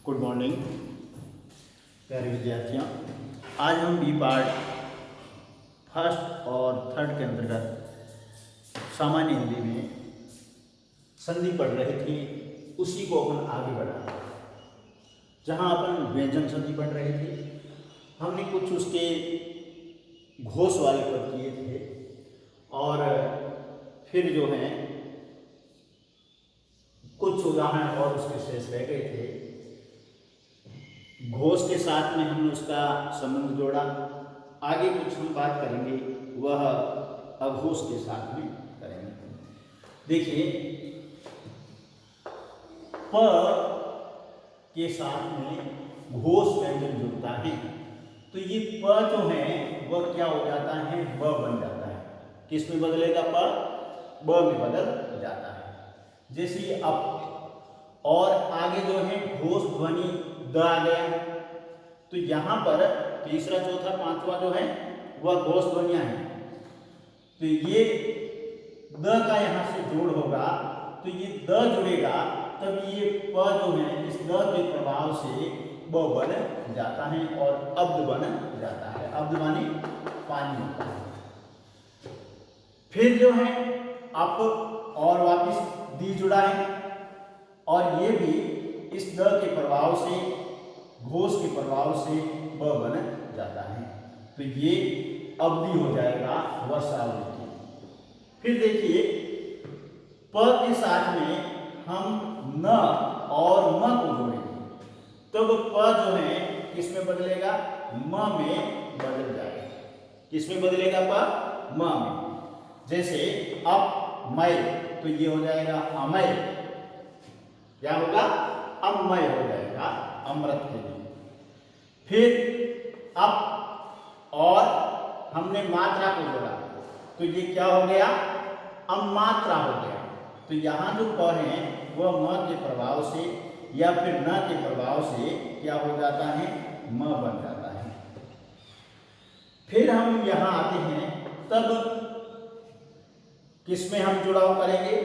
Good morning प्यारे विद्यार्थियों। आज हम बी पार्ट फर्स्ट और थर्ड के अंतर्गत सामान्य हिंदी में संधि पढ़ रहे थे, उसी को अपन आगे बढ़ा। जहाँ अपन व्यंजन संधि पढ़ रहे थे, हमने कुछ उसके घोष वाले पद किए थे और फिर जो है कुछ उदाहरण और उसके शेष रह गए थे। घोष के साथ में हमने उसका संबंध जोड़ा। आगे कुछ हम बात करेंगे वह अघोष के साथ में करेंगे। देखिए, प के साथ में घोष व्यंजन जुड़ता है तो ये प जो है वह क्या हो जाता है, ब बन जाता है। किस में बदलेगा? प ब में बदल जाता है। जैसे अब और आगे जो है घोष ध्वनि द आ गया, तो यहाँ पर तीसरा चौथा पांचवा जो है वह घोष ध्वनियां हैं। तो ये द का यहाँ से जोड़ होगा, तो ये द जुड़ेगा, तब ये प जो है इस द के प्रभाव से ब बन जाता है और अब्द बन जाता है। अब्द माने पानी होता है। फिर जो है अप और वापिस दी जुड़ा है और ये भी इस द के प्रभाव से, घोष के प्रभाव से ब बन जाता है। तो ये अवधि हो जाएगा वर्षावधि। फिर देखिए, प के साथ में हम न और म को जोड़ेंगे, तब प जो है किसमें बदलेगा? म में बदल जाएगा। किसमें बदलेगा? प म में। जैसे अब मय, तो ये हो जाएगा अमय। क्या होगा? अमय हो जाएगा, अमृत के लिए। फिर अब और हमने मात्रा को जोड़ा, तो ये क्या हो गया? अमात्रा हो गया। तो यहाँ जो प है वह म के प्रभाव से या फिर न के प्रभाव से क्या हो जाता है? म बन जाता है। फिर हम यहाँ आते हैं, तब किसमें हम जुड़ाव करेंगे?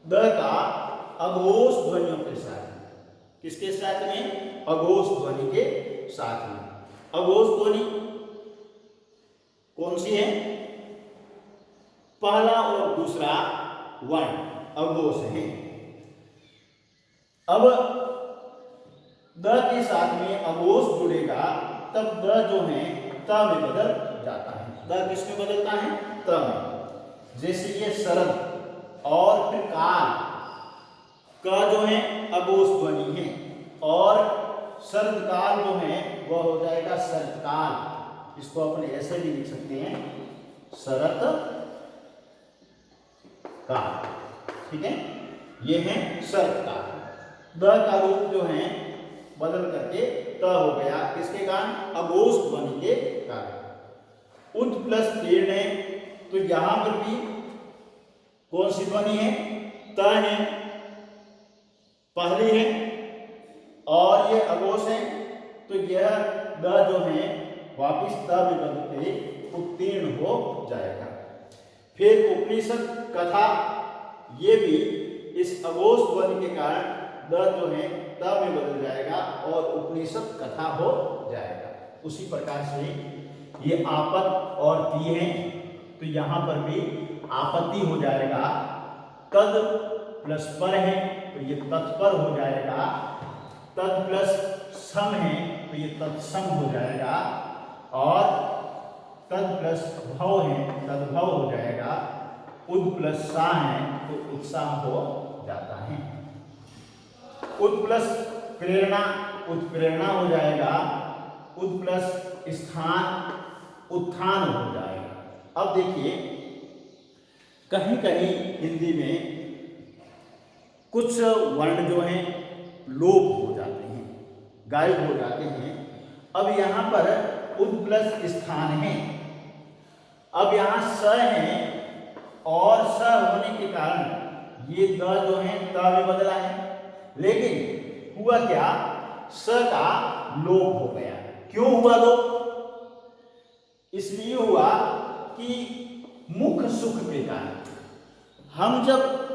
द का अघोष ध्वनियों के साथ। किसके साथ में? अघोष ध्वनि के साथ में। अघोष ध्वनि कौन सी है? पहला और दूसरा वर्ण अघोष है। अब द के साथ में अघोष जुड़ेगा, तब द जो है त में बदल जाता है। द किसमें बदलता है? त में। जैसे ये शरद और फिर काल, का जो है अघोष ध्वनि है और शरद काल जो है वह हो जाएगा शरत काल। इसको अपने ऐसे भी लिख सकते हैं, शरत काल। ठीक है, ये है शरत काल। द का रूप जो है बदल करके त हो गया। किसके कारण? अघोष ध्वनि के कारण। उद प्लस तीर्ण है, तो यहां पर भी कौन सी ध्वनि है? त है, पहली है और ये अघोष है, तो यह द जो है वापिस त में बदलते उत्तीर्ण हो जाएगा। फिर उपनिषद कथा, ये भी इस अघोष ध्वनि के कारण द जो है त में बदल जाएगा और उपनिषद कथा हो जाएगा। उसी प्रकार से ये आपत और ती है, तो यहाँ पर भी आपत्ति हो जाएगा। तद प्लस पर है, तो ये तत्पर हो जाएगा। तद प्लस सम है, तो ये तत्सम हो जाएगा। और तद प्लस भव है, तद्भव हो जाएगा। उद प्लस सा है, तो उत्साह हो जाता है। उद प्लस प्रेरणा, उत्प्रेरणा हो जाएगा। उद प्लस स्थान, उत्थान हो जाएगा। अब देखिए, कहीं कहीं हिंदी में कुछ वर्ण जो हैं लोप हो जाते हैं, गायब हो जाते हैं। अब यहाँ पर उद प्लस स्थान है। अब यहाँ स है और स होने के कारण ये द जो है त में बदला है, लेकिन हुआ क्या? स का लोप हो गया। क्यों हुआ लोप? इसलिए हुआ कि मुख सुख के कारण। हम जब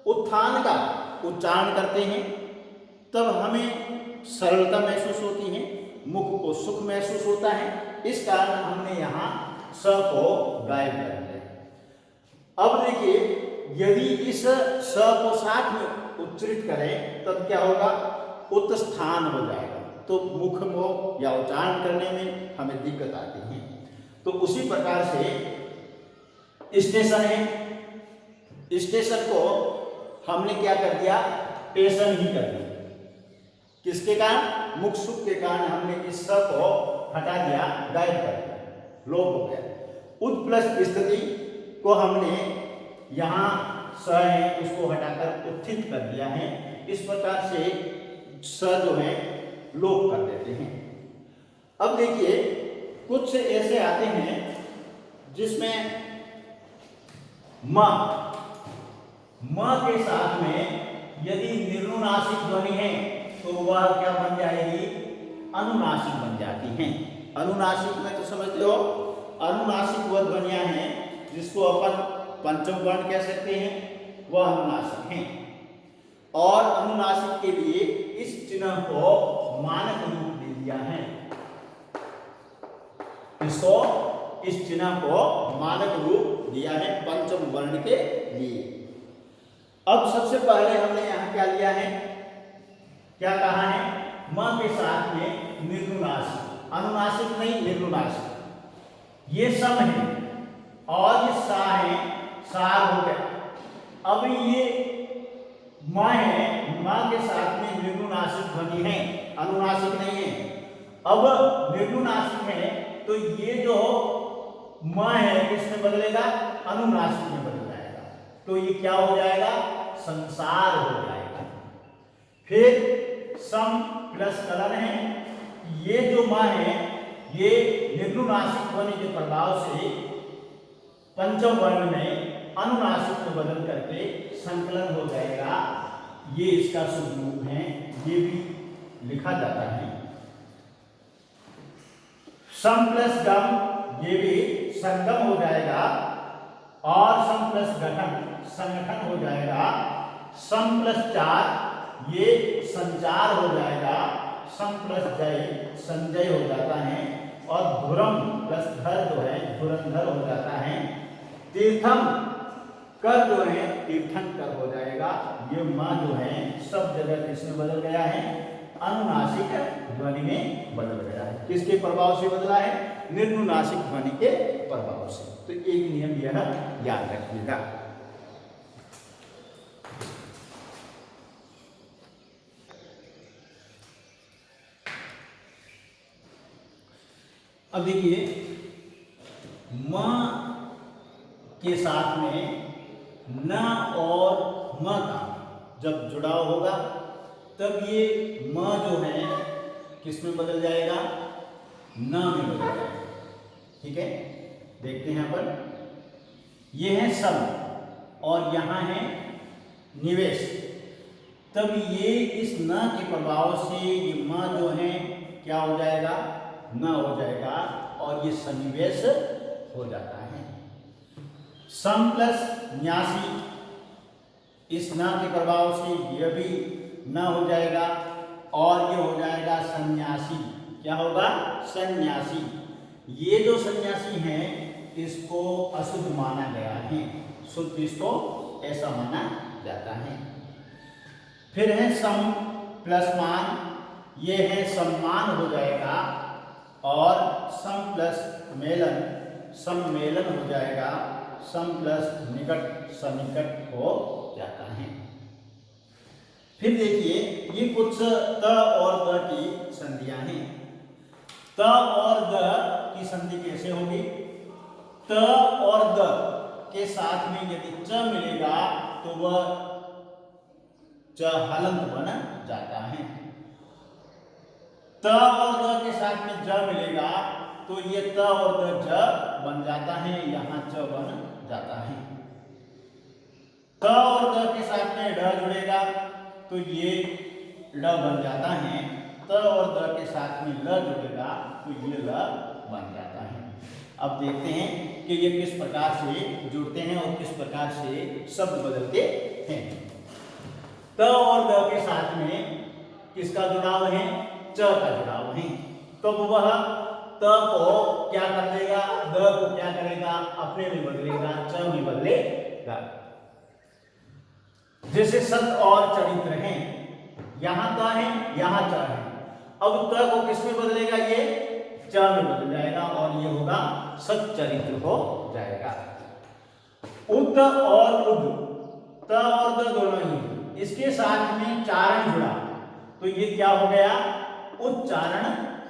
उत्थान का उच्चारण करते हैं तब हमें सरलता महसूस होती है, मुख को सुख महसूस होता है। इस कारण हमने यहाँ स को गायब कर दिया। अब देखिए, यदि इस स को साथ में उच्चरित करें तब क्या होगा, उत्स्थान हो जाएगा, तो मुख में या उच्चारण करने में हमें दिक्कत आती है। तो उसी प्रकार से स्टेशन है, स्टेशन को हमने क्या कर दिया, टेशन ही कर दिया। किसके कारण, मुख सुख के कारण हमने इस स को हटा दिया, गायब कर दिया, लोप हो गया। उत प्लस स्थिति को हमने यहाँ स है उसको हटाकर उत्थित कर दिया है। इस प्रकार से स जो है लोप कर देते हैं। अब देखिए, कुछ ऐसे आते हैं जिसमें म के साथ में यदि निर्नुनासिक ध्वनि है तो वह क्या बन जाएगी, अनुनासिक बन जाती हैं। अनुनासिक में तो समझते हो, अनुनासिक वह ध्वनियां हैं जिसको अपन पंचम वर्ण कह सकते हैं, वह अनुनासिक हैं। और अनुनासिक के लिए इस चिन्ह को मानक रूप दे दिया है। इसको, इस चिन्ह को मानक रूप दिया है पंचम वर्ण के लिए। अब सबसे पहले हमने यहाँ क्या लिया है, क्या कहा है, म के साथ में निर्नुनासिक, अनुनासिक नहीं निर्नुनासिक, ये सम है और ये सा है, सार हो गया। अब ये म है, म के साथ में निर्नुनासिक ध्वनि है, अनुनासिक नहीं है। अब निर्नुनासिक है तो ये जो म है किसमें बदलेगा, अनुनासिक में बदल जाएगा, तो ये क्या हो जाएगा, संसार हो जाएगा। फिर सम प्लस कलन है, ये जो म है ये निर्नुनासिक ध्वनि के प्रभाव से पंचम वर्ण में अनुनासिक में बदल करके संकलन हो जाएगा। ये इसका शुद्ध रूप है, ये भी लिखा जाता है। सम प्लस गम, ये भी संगम हो जाएगा। और सम प्लस गठन, संगठन हो जाएगा। सम प्लस चार, ये संचार हो जाएगा। सम प्लस जय, संजय हो जाता है। और धुरम प्लस धर जो है धुरंधर हो जाता है। तीर्थम कर जो है तीर्थंकर हो जाएगा। ये माँ जो है सब जगह किसमें बदल गया है, अनुनासिक ध्वनि में बदल गया है। किसके प्रभाव से बदला है, निर्नुनासिक ध्वनि के प्रभाव से। तो एक नियम यह याद रखिएगा। अब देखिए, म के साथ में न और म का जब जुड़ाव होगा तब ये म जो है किस में बदल जाएगा, न में बदल जाएगा। ठीक है, देखते हैं अपन। ये है सम और यहाँ है निवेश, तब ये इस न के प्रभाव से ये म जो है क्या हो जाएगा, न हो जाएगा और ये सन्निवेश हो जाता है। सम प्लस न्यासी, इस न के प्रभाव से यह भी न हो जाएगा और ये हो जाएगा सन्यासी। क्या होगा, सन्यासी। ये जो सन्यासी हैं इसको अशुद्ध माना गया है, शुद्ध इसको ऐसा माना जाता है। फिर है सम प्लस मान, ये है सम्मान हो जाएगा। और सम प्लस मेलन, सम्मेलन हो जाएगा। सम प्लस निकट, सन्निकट हो जाता है। फिर देखिए, ये कुछ त और द की संधियां हैं। त और द की संधि कैसे होगी, त और द के साथ में यदि च मिलेगा तो वह च हलंत बन जाता है। त और द के साथ में ज मिलेगा तो ये त और द ज बन जाता है, यहाँ च बन जाता है। त और द के साथ में ड जुड़ेगा तो ये ल बन जाता है। त और द के साथ में ल जुड़ेगा तो ये ल बन जाता है। अब देखते हैं कि ये किस प्रकार से जुड़ते हैं और किस प्रकार से शब्द बदलते हैं। त और द के साथ में किसका जुड़ाव है, च का जुड़ाव है। तो वह त को क्या कर देगा, द को क्या करेगा, अपने में बदलेगा, च में बदलेगा। जैसे सत और चरित्र हैं, यहां त है यहां च है, अब त को किसमें बदलेगा, ये च में बदल जाएगा और ये होगा सच्चरित्र हो जाएगा। उत और उद, त और द दोनों ही, इसके साथ में चारण जुड़ा तो ये क्या हो गया, उच्चारण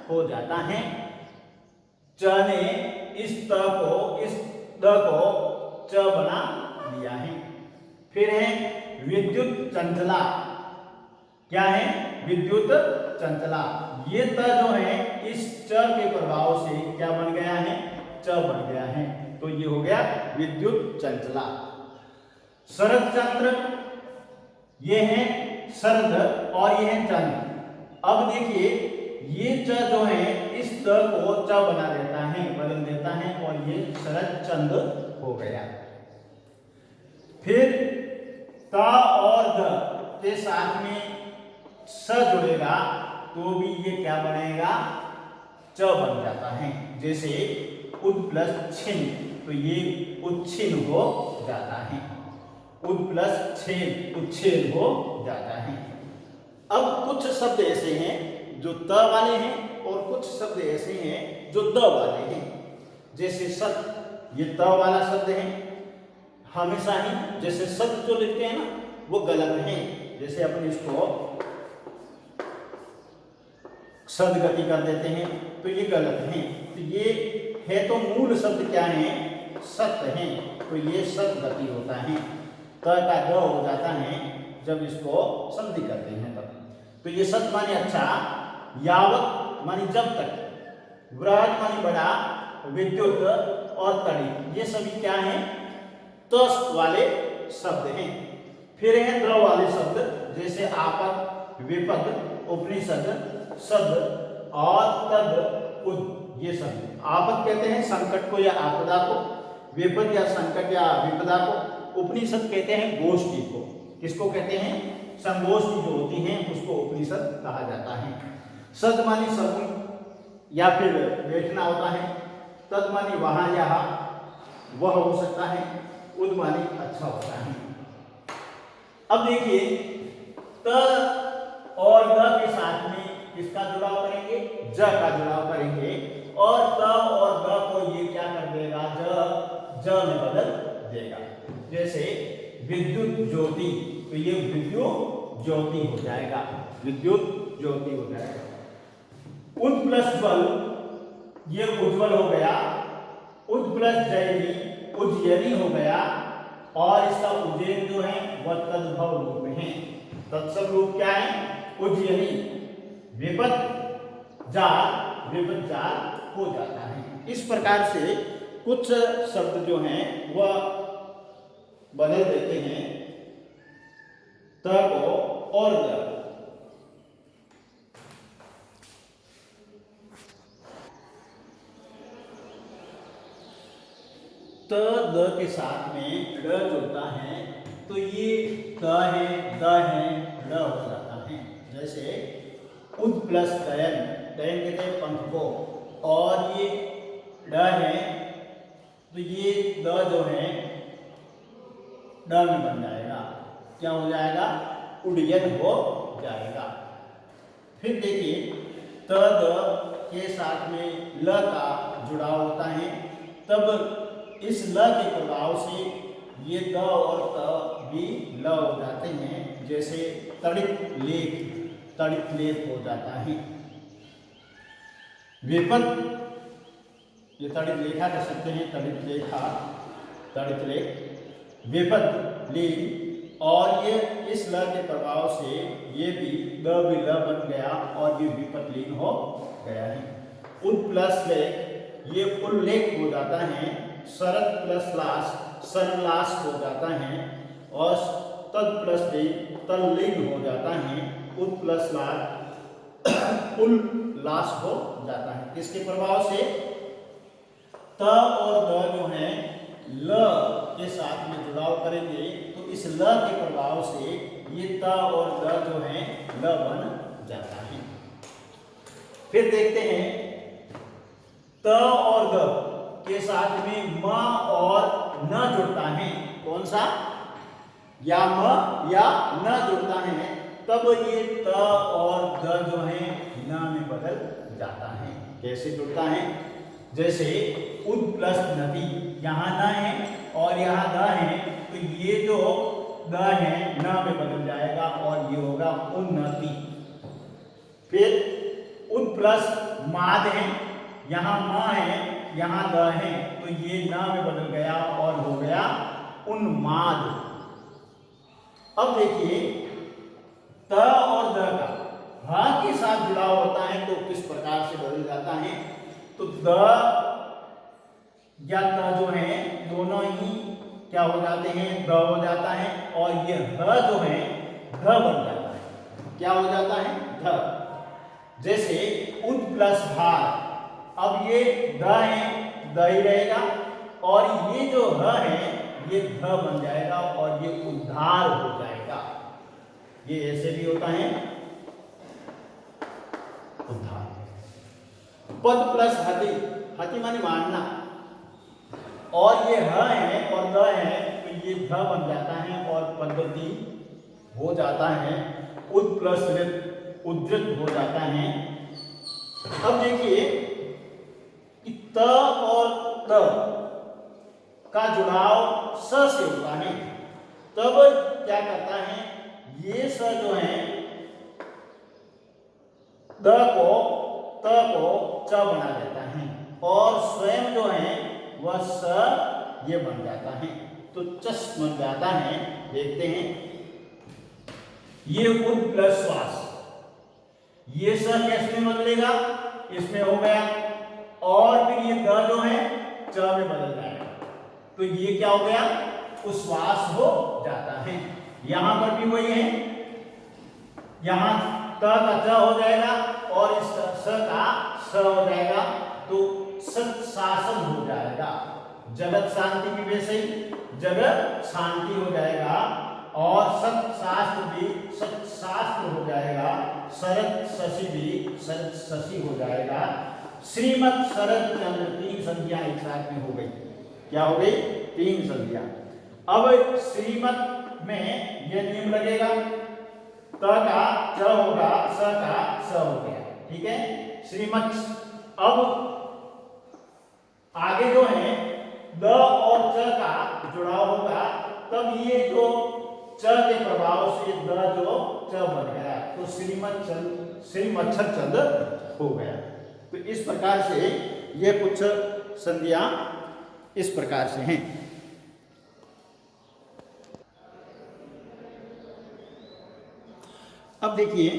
हो जाता है। च ने इस त को, इस द को च बना दिया है। फिर है विद्युत चंचला, क्या है, विद्युत चंचला, ये त जो है इस च के प्रभाव से क्या बन गया है, च बन गया है, तो ये हो गया विद्युत चंचला। शरद चंद्र, ये है शरद और ये है चंद्र। अब देखिए ये च जो है इस त को च बना देता है, बदल देता है और ये शरद चंद्र हो गया। फिर त और द के साथ में स जुड़ेगा तो भी ये क्या बनेगा, च बन जाता है। जैसे उद प्लस छिन, तो ये उच्छिन हो जाता है, उद प्लस छेद, उच्छेद हो जाता है। अब कुछ शब्द ऐसे हैं जो त वाले हैं और कुछ शब्द ऐसे हैं जो द वाले हैं। जैसे सत, ये त वाला शब्द है, हमेशा ही जैसे सत जो लिखते हैं ना वो गलत है, जैसे अपन इसको सद गति कर देते हैं तो ये गलत है। तो ये है तो मूल शब्द क्या है, सत्य है, तो ये सत गति होता है। त का द हो जाता है जब इसको संधि करते हैं तब। तो ये सत माने अच्छा, यावत माने जब तक, बृहत माने बड़ा, विद्युत और तड़ी, ये सभी क्या हैं, तस वाले शब्द हैं। फिर हैं द्र वाले शब्द, जैसे आपद, विपद, उपनिषद, सद और तद, उद, ये शब्द। आपद कहते हैं संकट को या आपदा को, विपद या संकट या विपदा को, उपनिषद कहते हैं गोष्ठी को। किसको कहते हैं, संगोष्ठी जो होती है उसको उपनिषद कहा जाता है। सद मानी समूह या फिर बैठना होता है, तद मानी वहां यहाँ वह हो सकता है, उद मानी अच्छा होता है। अब देखिए त और द के साथ में किसका जुड़ाव करेंगे, ज का जुड़ाव करेंगे और त और द को ये क्या कर देगा, ज में बदल देगा। जैसे विद्युत ज्योति, तो ये विद्युत ज्योति हो जाएगा, विद्युत ज्योति हो जाएगा। उद प्लस ज्वल, ये उज्ज्वल हो गया। उद प्लस जयनी, उज्जयनी हो गया। और इसका उज्जैन जो है वह तद्भव रूप में है। तत्सम रूप क्या है, उज्जयनी। विपद जाल, विपद जाल हो जाता है। इस प्रकार से कुछ शब्द जो हैं वह बदल देते हैं त को और द। त द के साथ में ड जुड़ता है तो ये त है, द है, ड हो जाता है। जैसे उद प्लस दयन, दयन कहते हैं पंख को, और ये ड है तो ये द जो है ड में बन जाएगा, क्या हो जाएगा, उड्डयन हो जाएगा। फिर देखिए त द के साथ में ल का जुड़ाव होता है, तब इस ल के प्रभाव से ये द और त भी ल हो जाते हैं। जैसे तड़ित लेख, तड़ित लेख हो जाता है। विपद, ये तड़ित लेखा कह सकते हैं, तड़ित लेखा, तड़ित लेख, विपद लीन, और ये इस ल के प्रभाव से ये भी द भी ल बन गया और ये विपद लीन हो गया है। उद प्लस लेख, ये उल्लेख हो जाता है। शरद प्लस लाश, सरलाश हो जाता है। और तद प्लस तल्लीन हो जाता है। उद प्लस लाश उल्लास हो जाता है। इसके प्रभाव से त और द जो है ल के साथ में जुड़ाव करेंगे तो इस ल के प्रभाव से ये त और द जो है ल बन जाता है। फिर देखते हैं त और द के साथ में म और न जुड़ता है। कौन सा? या म या न जुड़ता है, तब ये त और द जो है न में बदल जाता है। कैसे जुड़ता है? जैसे उद प्लस नदी, यहाँ न है और यहाँ द है, तो ये जो द है न में बदल जाएगा और ये होगा उन्नति। फिर उद प्लस माद है, यहाँ म है यहाँ द है, तो ये न में बदल गया और हो गया उन्माद। अब देखिए त और द का ह के साथ जुड़ाव होता है तो किस प्रकार से बदल जाता है? तो द या त जो है दोनों ही क्या हो जाते हैं? द हो जाता है और ये ह जो है ध बन जाता है। क्या हो जाता है? ध। जैसे उद प्लस भार, अब ये द है, द ही रहेगा और ये जो ह है ये ध बन जाएगा और ये उद्धार हो जाएगा। ये ऐसे भी होता है उद्धार। पद प्लस हति, हति माने मानना, और ये ह है और द है तो ये ध बन जाता है और पद्धति हो जाता है। उद प्लस ऋत, उद्धृत हो जाता है। अब देखिए कि त और त का जुड़ाव स से होता है, तब क्या करता है? ये स जो है द को त को च बना देता है और स्वयं जो है वह स ये बन जाता है, तो चस बन जाता है। देखते हैं, ये उद प्लस श्वास, ये स कैसे में बदलेगा? इसमें हो गया और फिर ये द जो है च में बदल जाएगा, तो ये क्या हो गया? उश्वास हो जाता है। यहां पर भी वही है, यहां त का च हो जाएगा और इस स का स हो जाएगा, तो सत्शासन हो जाएगा। जगत शांति भी वैसे ही जगत शांति हो जाएगा और सत्शास्त्र भी सत्शास्त्र हो जाएगा। शरद शशि भी शरद शशि हो जाएगा। श्रीमत शरद चंद्र, 3 संज्ञा एक साथ में हो गई। क्या हो गई? 3 संज्ञा। अब श्रीमत में यह नियम लगेगा, त का च होगा, स का स हो गया। ठीक है, श्रीमत। अब आगे जो है द और च का जुड़ाव होगा, तब ये जो च के प्रभाव से द जो च बन गया तो श्रीमच्छर चंद हो गया। तो इस प्रकार से ये कुछ संधियां इस प्रकार से हैं। अब देखिए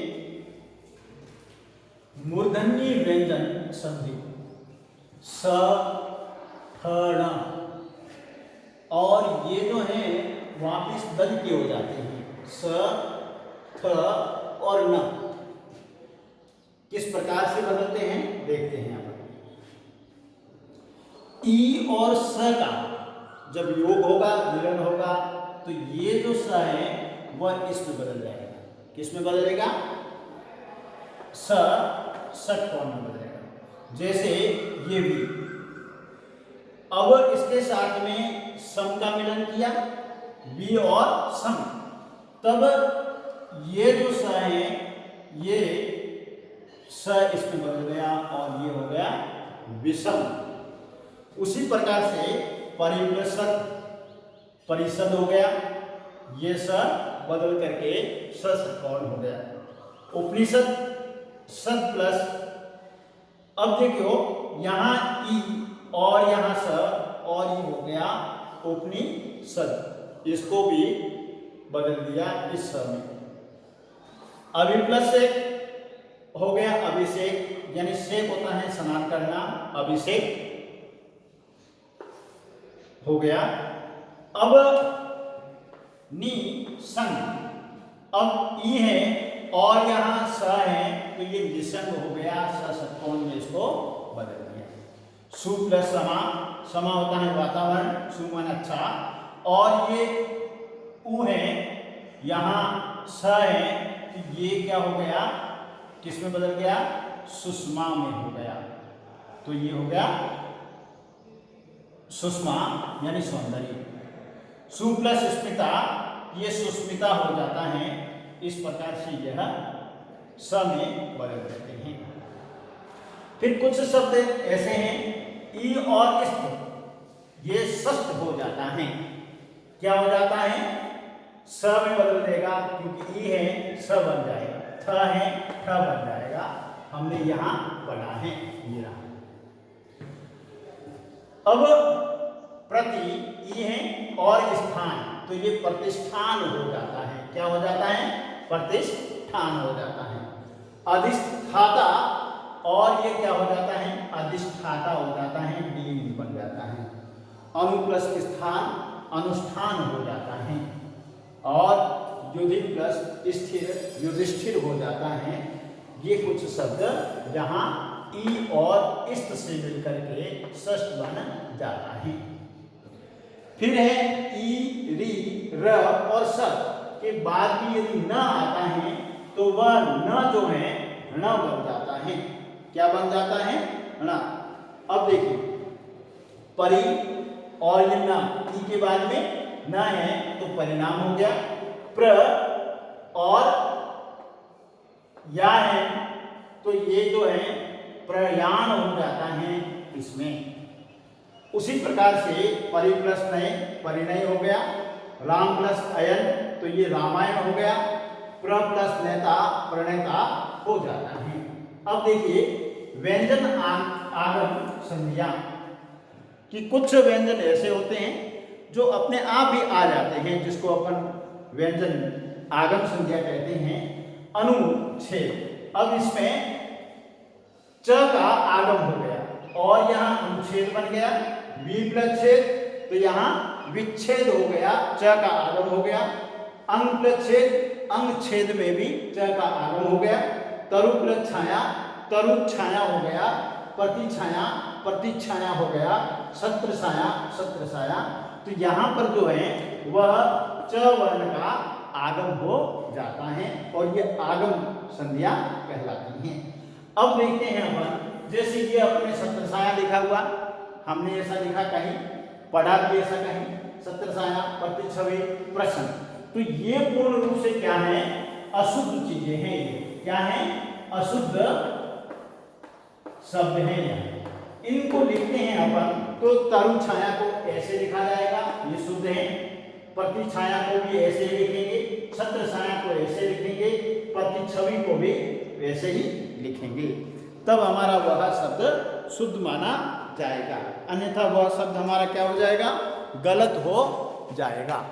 मूर्धन्य व्यंजन संधि स, ठ, ण, और ये जो है वापिस दल के हो जाते हैं। स, थ और न किस प्रकार से बदलते हैं देखते हैं। यहाँ पर ई और स का जब योग होगा, मिलन होगा, तो ये जो स है वह इसमें बदल जाएगा। किस में बदलेगा? स षटकोण में बदलेगा। जैसे ये भी, अब इसके साथ में सम का मिलन किया, बी और सम, तब ये जो स है ये स इसमें बदल गया और ये हो गया विषम। उसी प्रकार से परिषद, परिषद हो गया, ये स बदल करके स षटकोण हो गया। उपनिषद सद प्लस, अब देखो यहाँ ई और यहाँ स और ये हो गया उपनिषद, इसको भी बदल दिया इस स में। अभी प्लस एक हो गया अभिषेक, यानी शेक होता है स्नान करना, अभिषेक हो गया। अब नी संग, अब ई है और यहाँ स है तो ये निसंग हो गया, स षटकोण में इसको बदल दिया। सु प्लस समा, समा होता है वातावरण, सुमन अच्छा, और ये उ है यहाँ स है तो ये क्या हो गया किस में बदल गया? सुषमा में हो गया। तो ये हो गया सुषमा यानी सौंदर्य। सु प्लस स्मिता, ये सुस्मिता हो जाता है। इस प्रकार से यह स में बदल देते हैं। फिर कुछ शब्द ऐसे हैं ई और इस्त, ये षष्ठ हो जाता है। क्या हो जाता है? स में बदल देगा, क्योंकि ई है स बन जाएगा, थ है ठ बन जाएगा। हमने यहां पढ़ा है ये रहा। अब प्रति ई है और स्थान, तो ये प्रतिष्ठान हो जाता है। क्या हो जाता है? प्रतिष्ठान हो जाता है। अधिष्ठाता, और ये क्या हो जाता है? अधिष्ठाता हो जाता है, डीन बन जाता है। अनु प्लस स्थान, अनुष्ठान हो जाता है। और युधि प्लस स्थिर, युधिष्ठिर हो जाता है। ये कुछ शब्द जहां ई और इस्त से मिलकर के षष्ठ बन जाता है। फिर है ई, री, र और स के बाद भी यदि न आता है तो वह न जो है ण बन जाता है। क्या बन जाता है? ण। अब देखिए परि और ये न, ई के बाद में न है तो परिणाम हो गया। प्र और या है तो ये जो है प्रयाण हो जाता है इसमें। उसी प्रकार से परि प्लस नय परिणय हो गया। राम प्लस अयन तो ये रामायण हो गया। प्र प्लस नेता प्रणेता हो जाता है। अब देखिए व्यंजन आगम संज्ञा कि कुछ व्यंजन ऐसे होते हैं जो अपने आप ही आ जाते हैं, जिसको अपन व्यंजन आगम संज्ञा कहते हैं। अनुच्छेद, अब इसमें च का आगम हो गया और यहाँ अनुच्छेद बन गया। वी प्लस छेद तो यहाँ विच्छेद हो गया, च का आगम हो गया। अंग प्लस छेद, अंग छेद में भी च का आगम हो गया। तरु प्लस छाया, तरु छाया हो गया। प्रतिछाया, प्रतिछाया हो गया। छत्र छाया, छत्र छाया। तो यहाँ पर जो है वह च वर्ण का आगम हो जाता है और ये आगम संज्ञा कहलाती हैं। अब देखते हैं अपन, जैसे ये अपने छत्र छाया लिखा हुआ, हमने ऐसा लिखा कहीं, पढ़ा भी ऐसा कहीं, छत्र छाया, प्रतिछवि, प्रश्न। तो ये पूर्ण रूप से क्या है? अशुद्ध चीजें हैं। ये क्या है? अशुद्ध शब्द हैं। इनको लिखते हैं अपन तो तरु छाया को ऐसे लिखा जाएगा, ये शुद्ध है। प्रतिछाया को भी ऐसे ही लिखेंगे, छत्र छाया को ऐसे लिखेंगे, प्रतिछवि को भी वैसे ही लिखेंगे। तब हमारा वह शब्द शुद्ध माना जाएगा, अन्यथा वह शब्द हमारा क्या हो जाएगा? गलत हो जाएगा।